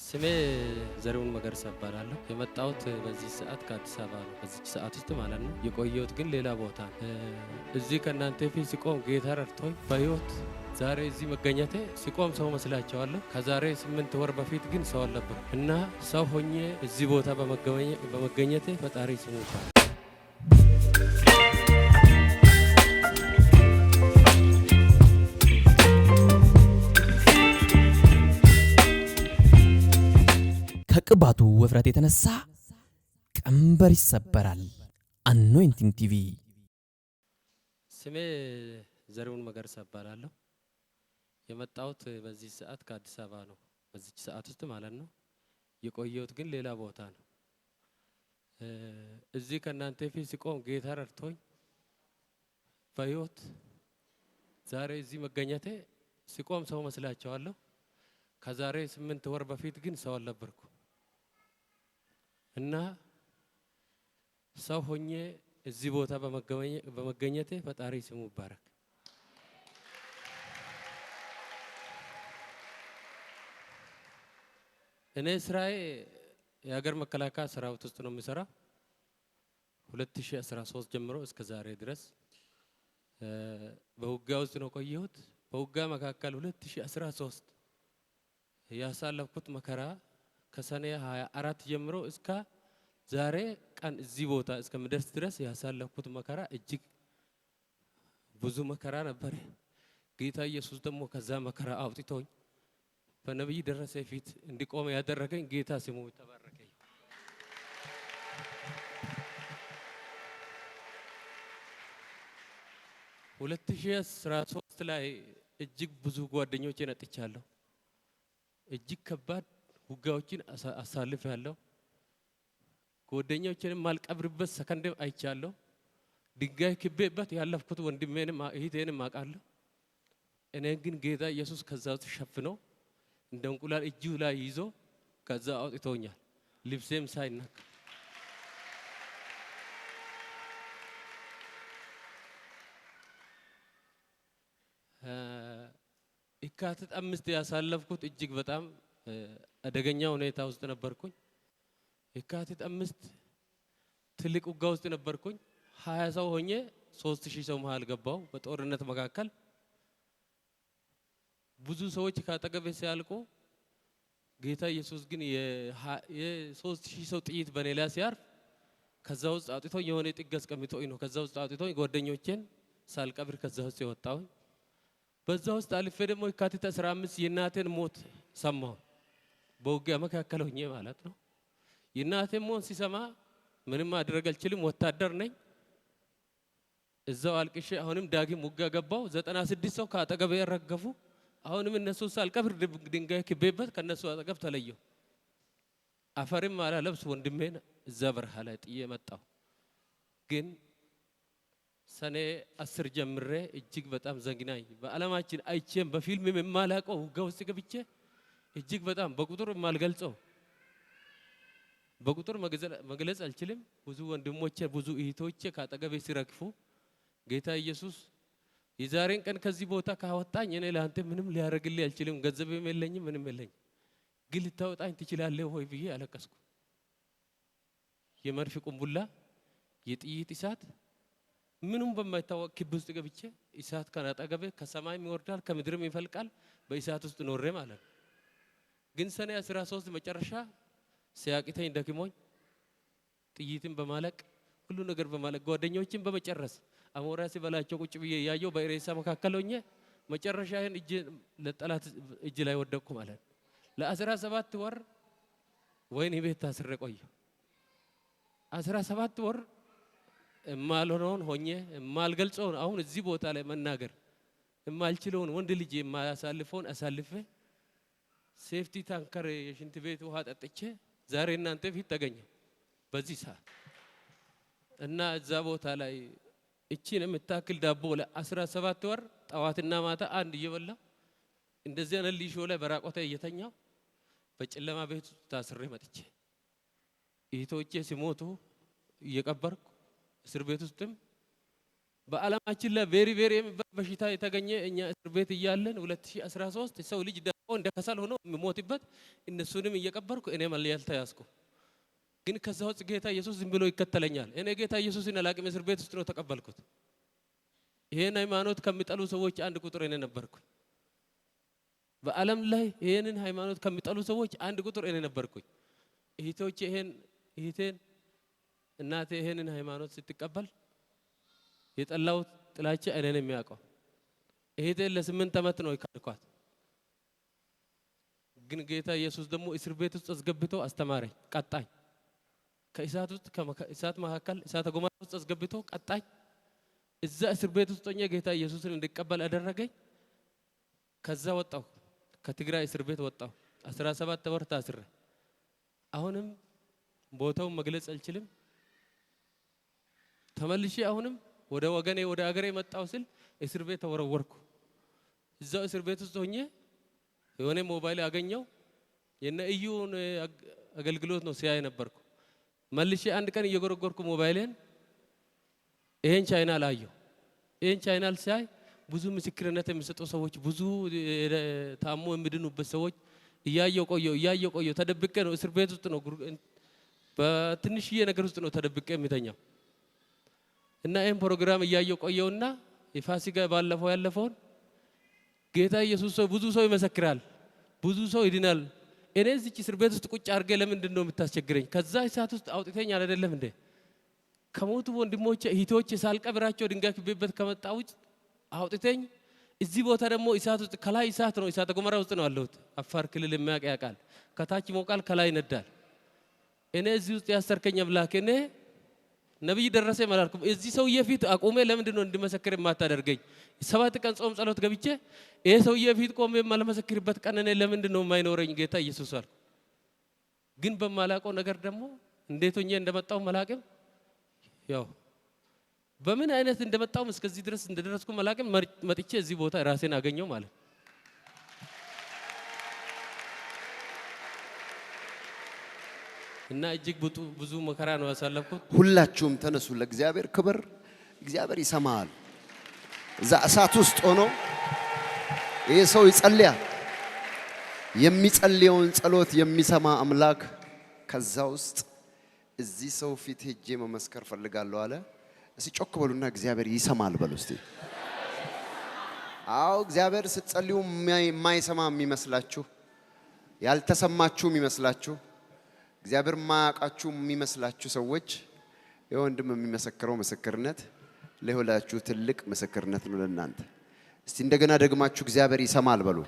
ስሜ ዘሪሁን መገርሳ እባላለሁ። የመጣሁት በዚህ ሰዓት ከአዲስ አበባ ነው። በዚህ ሰዓት ውስጥ ማለት ነው። የቆየሁት ግን ሌላ ቦታ ነው። እዚህ ከእናንተ ፊት ሲቆም ጌታ ረድቶኝ በህይወት ዛሬ እዚህ መገኘቴ ሲቆም ሰው መስላቸዋለሁ። ከዛሬ 8 ወር በፊት ግን ሰው አልነበርኩም እና ሰው ሆኜ እዚህ ቦታ በመገኘቴ ፈጣሪ ስሙ ይባረክ። ከቅባቱ ውፍረት የተነሳ ቀንበር ይሰበራል። አኖይንቲንግ ቲቪ። ስሜ ዘሪሁን መገርሳ እባላለሁ። የመጣሁት በዚህ ሰዓት ከአዲስ አበባ ነው። በዚህ ሰዓት ውስጥ ማለት ነው። የቆየሁት ግን ሌላ ቦታ ነው። እዚህ ከእናንተ ፊት ሲቆም ጌታ ረድቶኝ በህይወት ዛሬ እዚህ መገኘቴ ሲቆም ሰው መስላቸዋለሁ። ከዛሬ 8 ወር በፊት ግን ሰው አልነበርኩም እና ሰው ሆኜ እዚህ ቦታ በመገኘቴ ፈጣሪ ስሙ ይባረክ። እኔ ስራዬ የሀገር መከላከያ ሰራዊት ውስጥ ነው የሚሰራው። 2013 ጀምሮ እስከ ዛሬ ድረስ በውጊያ ውስጥ ነው ቆየሁት። በውጊያ መካከል 2013 ያሳለፍኩት መከራ ከሰኔ 24 ጀምሮ እስከ ዛሬ ቀን እዚህ ቦታ እስከምደርስ ድረስ ያሳለፍኩት መከራ እጅግ ብዙ መከራ ነበር። ጌታ ኢየሱስ ደግሞ ከዛ መከራ አውጥቶኝ በነብይ ደረሰ ፊት እንዲቆም ያደረገኝ ጌታ ስሙ ተባረከ። 2013 ላይ እጅግ ብዙ ጓደኞቼን አጥቻለሁ። እጅግ ከባድ ውጊያዎችን አሳልፌያለሁ። ጓደኞቼንም ማልቀብርበት ሰከንድም አይቻለሁ። ድንጋይ ክቤበት ያለፍኩት ወንድሜንም እህቴንም አውቃለሁ። እኔ ግን ጌታ ኢየሱስ ከዛ ውስጥ ሸፍኖ እንደ እንቁላል እጁ ላይ ይዞ ከዛ አውጥቶኛል። ልብሴም ሳይነካ የካቲት 5 ያሳለፍኩት እጅግ በጣም አደገኛ ሁኔታ ውስጥ ነበርኩኝ። የካቲት 5 ትልቅ ውጊያ ውስጥ ነበርኩኝ። 20 ሰው ሆኜ 3000 ሰው መሃል ገባው በጦርነት መካከል። ብዙ ሰዎች ካጠገቤ ሲያልቁ ጌታ ኢየሱስ ግን የ3000 ሰው ጥይት በኔ ላይ ሲያርፍ ከዛ ውስጥ አውጥቶኝ የሆነ ጥግ አስቀምጦኝ ነው ከዛ ውስጥ አውጥቶኝ ጓደኞቼን ሳልቀብር ከዛ ውስጥ የወጣሁኝ። በዛ ውስጥ አልፌ ደግሞ የካቲት 15 የእናቴን ሞት ሰማሁ። በውጊያ መካከል ሆኜ ማለት ነው። የእናቴን ሞት ሲሰማ ምንም ማድረግ አልችልም፣ ወታደር ነኝ። እዛው አልቅሼ አሁንም ዳግም ውጊያ ገባው። 96 ሰው ካጠገቤ ያረገፉ። አሁንም እነሱ ሳልቀብር ድንጋይ ክቤበት ከነሱ አጠገብ ተለየሁ። አፈርም አላለብስ ወንድሜን እዛ በረሃ ላይ ጥዬ መጣሁ። ግን ሰኔ 10 ጀምሬ እጅግ በጣም ዘግናኝ በዓለማችን አይቼም በፊልም የማላቀው ውጊያ ውስጥ ገብቼ እጅግ በጣም በቁጥር የማልገልጸው በቁጥር መግለጽ አልችልም። ብዙ ወንድሞቼ ብዙ እህቶቼ ካጠገቤ ሲረግፉ ጌታ ኢየሱስ የዛሬን ቀን ከዚህ ቦታ ካወጣኝ እኔ ለአንተ ምንም ሊያደርግልኝ አልችልም፣ ገንዘብም የለኝም ምንም የለኝም፣ ግን ልታወጣኝ ትችላለህ ሆይ ብዬ አለቀስኩ። የመርፌ ቁንቡላ የጥይት እሳት ምንም በማይታወቅ ክብ ውስጥ ገብቼ እሳት ከናጠገቤ ከሰማይም ይወርዳል ከምድርም ይፈልቃል። በእሳት ውስጥ ኖሬ ማለት ነው። ግን ሰኔ 13 መጨረሻ ሲያቅተኝ ደክሞኝ ጥይትን በማለቅ ሁሉ ነገር በማለቅ ጓደኞችን በመጨረስ አሞራ ሲበላቸው ቁጭ ብዬ ያየው በሬሳ መካከል ሆኜ መጨረሻዬን እጅ ለጠላት እጅ ላይ ወደቅኩ ማለት ነው። ለ17 ወር ወይኔ ቤት ታስሬ ቆየሁ። 17 ወር የማልሆነውን ሆኜ የማልገልጸውን አሁን እዚህ ቦታ ላይ መናገር የማልችለውን ወንድ ልጅ የማያሳልፈውን አሳልፌ ሴፍቲ ታንከር የሽንት ቤት ውሃ ጠጥቼ ዛሬ እናንተ ፊት ተገኘሁ በዚህ ሰዓት እና እዛ ቦታ ላይ እቺን የምታክል ዳቦ ለ17 ወር ጠዋትና ማታ አንድ እየበላሁ እንደዚህ አይነት ሊሾ ላይ በራቆቴ እየተኛሁ በጨለማ ቤት ታስሬ መጥቼ እህቶቼ ሲሞቱ እየቀበርኩ እስር ቤት ውስጥም በዓለማችን ላይ ቬሪ የሚባል በሽታ የተገኘ እኛ እስር ቤት እያለን 2013 ሰው ልጅ እንደ ከሰል ሆኖ የሚሞትበት እነሱንም እየቀበርኩ እኔ መልያል ተያዝኩ። ግን ከዛ ውስጥ ጌታ ኢየሱስ ዝም ብሎ ይከተለኛል። እኔ ጌታ ኢየሱስን አላቅም። እስር ቤት ውስጥ ነው ተቀበልኩት። ይሄን ሃይማኖት ከሚጠሉ ሰዎች አንድ ቁጥር እኔ ነበርኩ። በዓለም ላይ ይሄንን ሃይማኖት ከሚጠሉ ሰዎች አንድ ቁጥር እኔ ነበርኩኝ። እህቴን እናቴ ይሄንን ሃይማኖት ስትቀበል የጠላው ጥላቻ እኔ ነኝ የሚያውቀው። እህቴን ለ8 ዓመት ነው ይካድኳት። ግን ጌታ ኢየሱስ ደግሞ እስር ቤት ውስጥ አስገብቶ አስተማረኝ፣ ቀጣኝ። ከእሳት መካከል እሳተ ገሞራ ውስጥ አስገብቶ ቀጣኝ። እዛ እስር ቤት ውስጥ ሆኜ ጌታ ኢየሱስን እንድቀበል አደረገኝ። ከዛ ወጣሁ፣ ከትግራይ እስር ቤት ወጣሁ። 17 ወር ታስሬ አሁንም ቦታውን መግለጽ አልችልም። ተመልሼ አሁንም ወደ ወገኔ ወደ አገሬ መጣሁ ስል እስር ቤት ተወረወርኩ። እዛው እስር ቤት ውስጥ ሆኜ የሆነ ሞባይል አገኘው። የነ እዩን አገልግሎት ነው ሲያይ ነበርኩ። መልሼ አንድ ቀን እየጎረጎርኩ ሞባይሌን ይሄን ቻናል አየሁ። ይሄን ቻናል ሲያይ ብዙ ምስክርነት የሚሰጡ ሰዎች፣ ብዙ ታሞ የሚድኑበት ሰዎች እያየሁ ቆየሁ። ተደብቄ ነው እስር ቤት ውስጥ ነው በትንሽዬ ነገር ውስጥ ነው ተደብቄ የሚተኛው። እና ይሄን ፕሮግራም እያየሁ ቆየውና የፋሲካ ባለፈው ያለፈውን ጌታ ኢየሱስ ብዙ ሰው ይመሰክራል፣ ብዙ ሰው ይድናል። እኔ እዚህ እስር ቤት ውስጥ ቁጭ አድርጌ ለምንድን ነው የምታስቸግረኝ? ከዛ እሳት ውስጥ አውጥተኝ አይደለም እንዴ? ከሞቱ ወንድሞቼ እህቶቼ ሳልቀብራቸው ድንጋይ ክቤበት ከመጣው ውጭ አውጥተኝ። እዚህ ቦታ ደግሞ እሳት ውስጥ ከላይ እሳት ነው፣ እሳተ ገሞራ ውስጥ ነው ያለሁት። አፋር ክልል የሚያውቅ ያውቃል። ከታች ሞቃል፣ ከላይ ይነዳል። እኔ እዚህ ውስጥ ያሰርከኝ አምላክ፣ እኔ ነብይ ደረሰ ማላልኩም እዚህ ሰውዬ ፊት አቁሜ ለምንድን ነው እንድመሰክር የማታደርገኝ? 7 ቀን ጾም ጸሎት ገብቼ ይሄ ሰውዬ ፊት ቆሜ የማልመሰክርበት ቀን እኔ ለምንድን ነው የማይኖረኝ? ጌታ ኢየሱስ አልኩ። ግን በማላውቀው ነገር ደግሞ እንዴት ሆኜ እንደመጣው መላቅም ያው በምን አይነት እንደመጣው እስከዚህ ድረስ እንደደረስኩ መላቅም መጥቼ እዚህ ቦታ ራሴን አገኘው ማለት እና እጅግ ብዙ መከራ ነው ያሳለፍኩት። ሁላችሁም ተነሱ ለእግዚአብሔር ክብር። እግዚአብሔር ይሰማል። እዛ እሳት ውስጥ ሆኖ ይሄ ሰው ይጸልያል። የሚጸልየውን ጸሎት የሚሰማ አምላክ ከዛ ውስጥ እዚህ ሰው ፊት ሄጄ መመስከር ፈልጋለሁ አለ። እስቲ ጮክ በሉና እግዚአብሔር ይሰማል በሉ እስቲ። አዎ እግዚአብሔር ስትጸልዩ የማይሰማ የሚመስላችሁ፣ ያልተሰማችሁ የሚመስላችሁ፣ እግዚአብሔር ማያውቃችሁ የሚመስላችሁ ሰዎች የወንድም የሚመሰክረው ምስክርነት ለሁላችሁ ትልቅ ምስክርነት ነው ለእናንተ። እስቲ እንደገና ደግማችሁ እግዚአብሔር ይሰማል በሉ።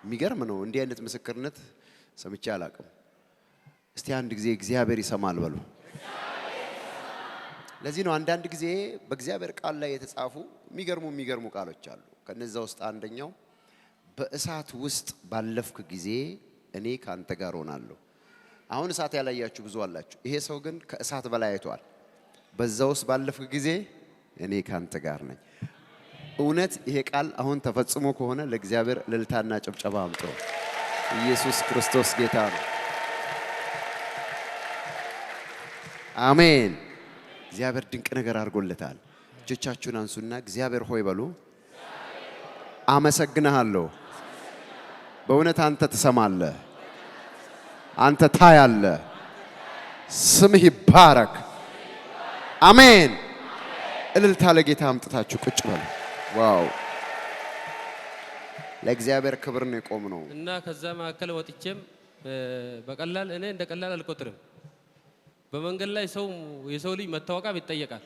የሚገርም ነው። እንዲህ አይነት ምስክርነት ሰምቼ አላውቅም። እስቲ አንድ ጊዜ እግዚአብሔር ይሰማል በሉ። ለዚህ ነው አንዳንድ ጊዜ በእግዚአብሔር ቃል ላይ የተጻፉ የሚገርሙ ቃሎች አሉ። ከነዛ ውስጥ አንደኛው በእሳት ውስጥ ባለፍክ ጊዜ እኔ ካንተ ጋር ሆናለሁ። አሁን እሳት ያላያችሁ ብዙ አላችሁ። ይሄ ሰው ግን ከእሳት በላይ አይቷል። በዛ ውስጥ ባለፍክ ጊዜ እኔ ካንተ ጋር ነኝ። እውነት ይሄ ቃል አሁን ተፈጽሞ ከሆነ ለእግዚአብሔር እልልታና ጭብጨባ አምጡ። ኢየሱስ ክርስቶስ ጌታ ነው። አሜን። እግዚአብሔር ድንቅ ነገር አድርጎለታል። እጆቻችሁን አንሱና እግዚአብሔር ሆይ በሉ። አመሰግንሃለሁ። በእውነት አንተ ትሰማለህ፣ አንተ ታያለህ። ስምህ ይባረክ። አሜን። እልልታ ለጌታ አምጥታችሁ ቁጭ በሉ። ዋው! ለእግዚአብሔር ክብር ነው የቆምነው እና ከዛ መካከል ወጥቼም በቀላል እኔ እንደ ቀላል አልቆጥርም። በመንገድ ላይ የሰው ልጅ መታወቂያ ይጠየቃል።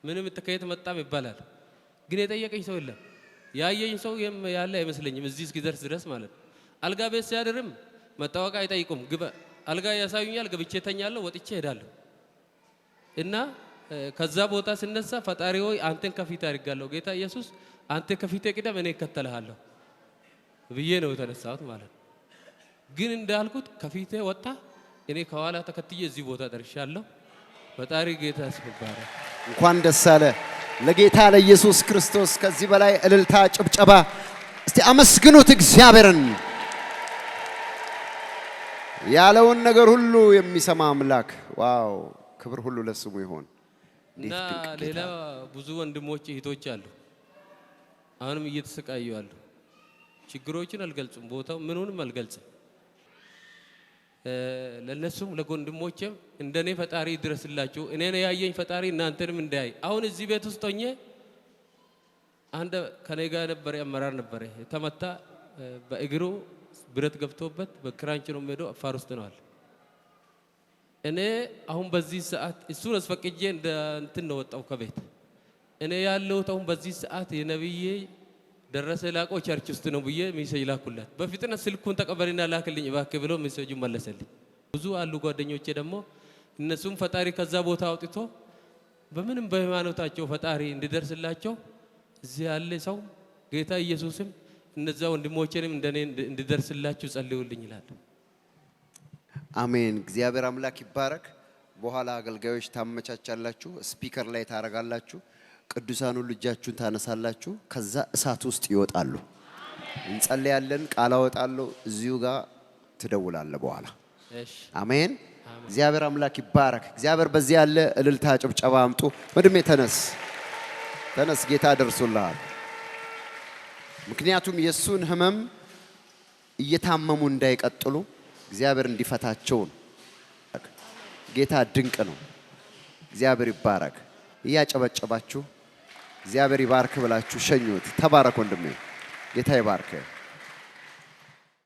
ምንም ከየት መጣም ይባላል። ግን የጠየቀኝ ሰው የለም። ያየኝ ሰው ያለ አይመስለኝም እዚህ እስኪደርስ ድረስ ማለት ነው። አልጋ ቤት ሲያድርም መታወቂያ አይጠይቁም። አልጋ ያሳዩኛል፣ ገብቼ ተኛለሁ፣ ወጥቼ ሄዳለሁ። እና ከዛ ቦታ ስነሳ ፈጣሪ ሆይ አንተን ከፊት አድርጋለሁ፣ ጌታ ኢየሱስ አንተ ከፊቴ ቅደም፣ እኔ እከተልሃለሁ ብዬ ነው የተነሳሁት ማለት ነው። ግን እንዳልኩት ከፊቴ ወጣ፣ እኔ ከኋላ ተከትዬ እዚህ ቦታ ደርሻለሁ። ፈጣሪ ጌታ ይስባረክ። እንኳን ደስ አለ ለጌታ ለኢየሱስ ክርስቶስ። ከዚህ በላይ እልልታ ጭብጨባ እስቲ አመስግኑት እግዚአብሔርን። ያለውን ነገር ሁሉ የሚሰማ አምላክ። ዋው! ክብር ሁሉ ለስሙ ይሁን። እና ሌላ ብዙ ወንድሞች እህቶች አሉ፣ አሁንም እየተሰቃዩ አሉ። ችግሮችን አልገልጽም፣ ቦታው ምኑንም አልገልጽም። ለነሱም ለወንድሞቼም እንደኔ ፈጣሪ ይድረስላችሁ። እኔን ያየኝ ፈጣሪ እናንተንም እንዳያይ። አሁን እዚህ ቤት ውስጥ ሆኜ አንድ ከኔ ጋር ነበር አመራር ነበር ተመታ፣ በእግሩ ብረት ገብቶበት በክራንች ነው የሚሄደው፣ አፋር ውስጥ ነው አለ። እኔ አሁን በዚህ ሰዓት እሱን አስፈቅጄ እንደ እንትን ነው ወጣው ከቤት። እኔ ያለሁት አሁን በዚህ ሰዓት የነብዬ ደረሰ ላቆ ቸርች ውስጥ ነው ብዬ ሚሴጅ ላኩለት። በፍጥነት ስልኩን ተቀበልና ላክልኝ እባክህ ብሎ ሚሴጁ መለሰልኝ። ብዙ አሉ ጓደኞቼ ደግሞ እነሱም ፈጣሪ ከዛ ቦታ አውጥቶ በምንም በሃይማኖታቸው ፈጣሪ እንዲደርስላቸው እዚህ ያለ ሰው ጌታ ኢየሱስም እነዛ ወንድሞቼንም እንደኔ እንዲደርስላችሁ ጸልዩልኝ ይላል። አሜን። እግዚአብሔር አምላክ ይባረክ። በኋላ አገልጋዮች ታመቻቻላችሁ፣ ስፒከር ላይ ታረጋላችሁ፣ ቅዱሳን ሁሉ እጃችሁን ታነሳላችሁ፣ ከዛ እሳት ውስጥ ይወጣሉ። እንጸልያለን፣ ቃል አወጣለሁ፣ እዚሁ ጋር ትደውላለህ በኋላ። አሜን። እግዚአብሔር አምላክ ይባረክ። እግዚአብሔር በዚህ ያለ እልልታ ጭብጨባ አምጡ። ወንድሜ ተነስ፣ ተነስ፣ ጌታ ደርሶልሃል። ምክንያቱም የሱን ህመም እየታመሙ እንዳይቀጥሉ እግዚአብሔር እንዲፈታቸው ነው። ጌታ ድንቅ ነው። እግዚአብሔር ይባረክ። እያጨበጨባችሁ እግዚአብሔር ይባርክ ብላችሁ ሸኙት። ተባረክ ወንድሜ፣ ጌታ ይባርክ።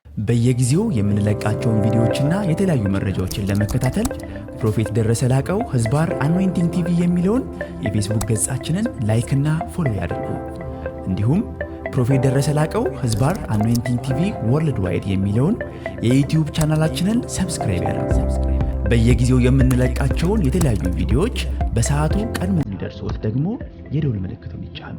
በየጊዜው የምንለቃቸውን ቪዲዮዎችና የተለያዩ መረጃዎችን ለመከታተል ፕሮፌት ደረሰ ላቀው ህዝባር አኖይንቲንግ ቲቪ የሚለውን የፌስቡክ ገጻችንን ላይክና ፎሎ ያድርጉ። እንዲሁም ፕሮፌት ደረሰ ላቀው ህዝባር አኖይንቲንግ ቲቪ ወርልድ ዋይድ የሚለውን የዩቲዩብ ቻናላችንን ሰብስክራይብ ያድርጉ። በየጊዜው የምንለቃቸውን የተለያዩ ቪዲዮዎች በሰዓቱ ቀድሞ እንዲደርሶት ደግሞ የደውል ምልክቱን ይጫኑ።